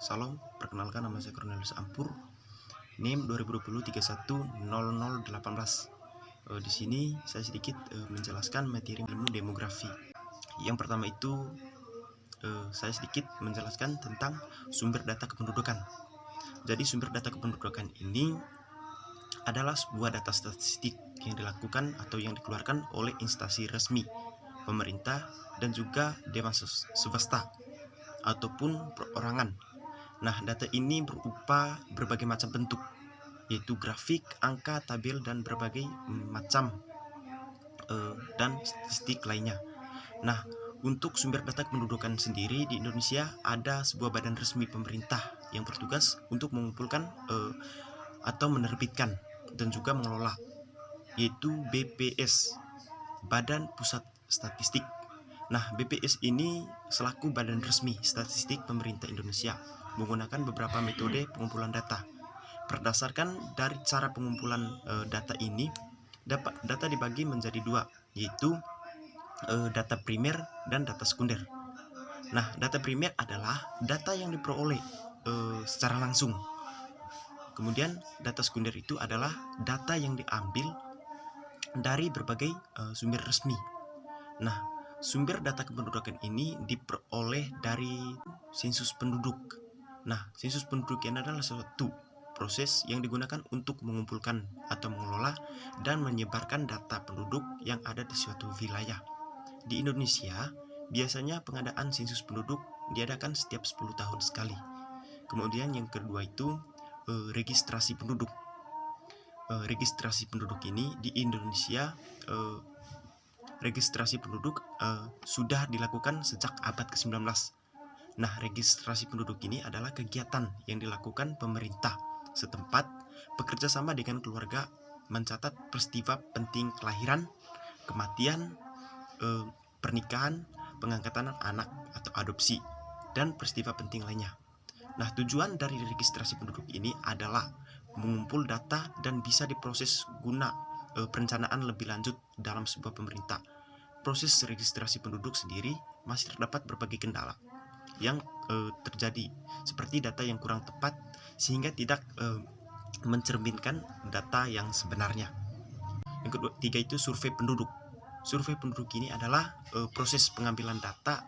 Salam, perkenalkan nama saya Cornelius Ampur, NIM 2020 310018. Di sini saya sedikit menjelaskan materi ilmu demografi. Yang pertama itu saya sedikit menjelaskan tentang sumber data kependudukan. Jadi sumber data kependudukan ini adalah sebuah data statistik yang dilakukan atau yang dikeluarkan oleh instansi resmi, pemerintah, dan juga dewan swasta ataupun perorangan. Nah, data ini berupa berbagai macam bentuk, yaitu grafik, angka, tabel, dan berbagai macam dan statistik lainnya. Nah, untuk sumber data kependudukan sendiri di Indonesia ada sebuah badan resmi pemerintah yang bertugas untuk mengumpulkan atau menerbitkan dan juga mengelola, yaitu BPS, Badan Pusat Statistik. Nah, BPS ini selaku badan resmi statistik pemerintah Indonesia menggunakan beberapa metode pengumpulan data. Berdasarkan dari cara pengumpulan data ini, data dibagi menjadi dua, yaitu data primer dan data sekunder. Nah, data primer adalah data yang diperoleh secara langsung. Kemudian data sekunder itu adalah data yang diambil dari berbagai sumber resmi. Nah, sumber data kependudukan ini diperoleh dari sensus penduduk. Nah, sensus penduduk ini adalah suatu proses yang digunakan untuk mengumpulkan atau mengelola dan menyebarkan data penduduk yang ada di suatu wilayah. Di Indonesia, biasanya pengadaan sensus penduduk diadakan setiap 10 tahun sekali. Kemudian yang kedua itu registrasi penduduk. Registrasi penduduk ini di Indonesia, registrasi penduduk sudah dilakukan sejak abad ke-19. Nah, registrasi penduduk ini adalah kegiatan yang dilakukan pemerintah setempat bekerja sama dengan keluarga mencatat peristiwa penting kelahiran, kematian, pernikahan, pengangkatan anak atau adopsi, dan peristiwa penting lainnya. Nah, tujuan dari registrasi penduduk ini adalah mengumpul data dan bisa diproses guna perencanaan lebih lanjut dalam sebuah pemerintah. Proses registrasi penduduk sendiri masih terdapat berbagai kendala yang terjadi, seperti data yang kurang tepat sehingga tidak mencerminkan data yang sebenarnya. Yang ketiga itu survei penduduk. Survei penduduk ini adalah proses pengambilan data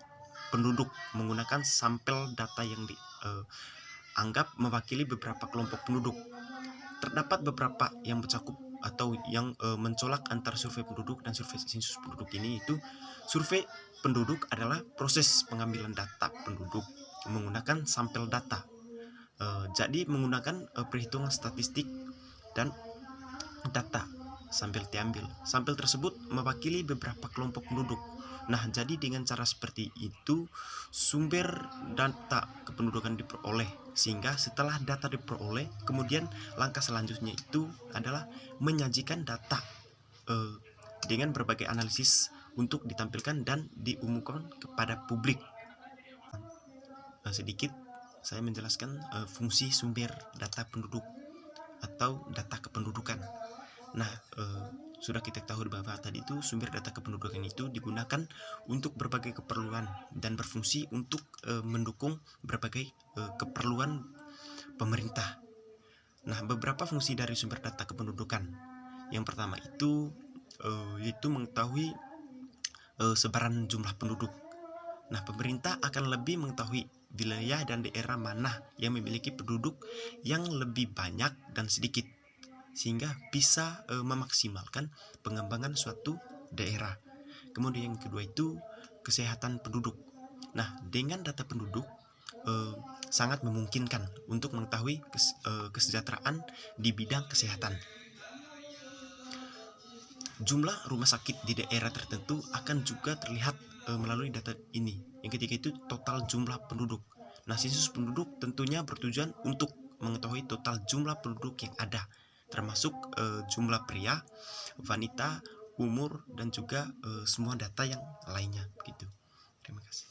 penduduk menggunakan sampel data yang dianggap mewakili beberapa kelompok penduduk. Terdapat beberapa yang mencakup atau yang mencolok antara survei penduduk dan survei sensus penduduk ini, itu survei penduduk adalah proses pengambilan data penduduk menggunakan sampel data. Jadi menggunakan perhitungan statistik dan data sampel diambil. Sampel tersebut mewakili beberapa kelompok penduduk. Nah, jadi dengan cara seperti itu sumber data kependudukan diperoleh, sehingga setelah data diperoleh, kemudian langkah selanjutnya itu adalah menyajikan data dengan berbagai analisis untuk ditampilkan dan diumumkan kepada publik. Sedikit saya menjelaskan fungsi sumber data penduduk atau data kependudukan. Nah, sudah kita tahu bahwa tadi itu sumber data kependudukan itu digunakan untuk berbagai keperluan dan berfungsi untuk mendukung berbagai keperluan pemerintah. Nah, beberapa fungsi dari sumber data kependudukan. Yang pertama itu yaitu mengetahui sebaran jumlah penduduk. Nah, pemerintah akan lebih mengetahui wilayah dan daerah mana yang memiliki penduduk yang lebih banyak dan sedikit, sehingga bisa memaksimalkan pengembangan suatu daerah. Kemudian yang kedua itu kesehatan penduduk. Nah, dengan data penduduk sangat memungkinkan untuk mengetahui kesejahteraan di bidang kesehatan. Jumlah rumah sakit di daerah tertentu akan juga terlihat melalui data ini. Yang ketiga itu total jumlah penduduk. Nah, sensus penduduk tentunya bertujuan untuk mengetahui total jumlah penduduk yang ada, termasuk jumlah pria, wanita, umur, dan juga semua data yang lainnya. Begitu. Terima kasih.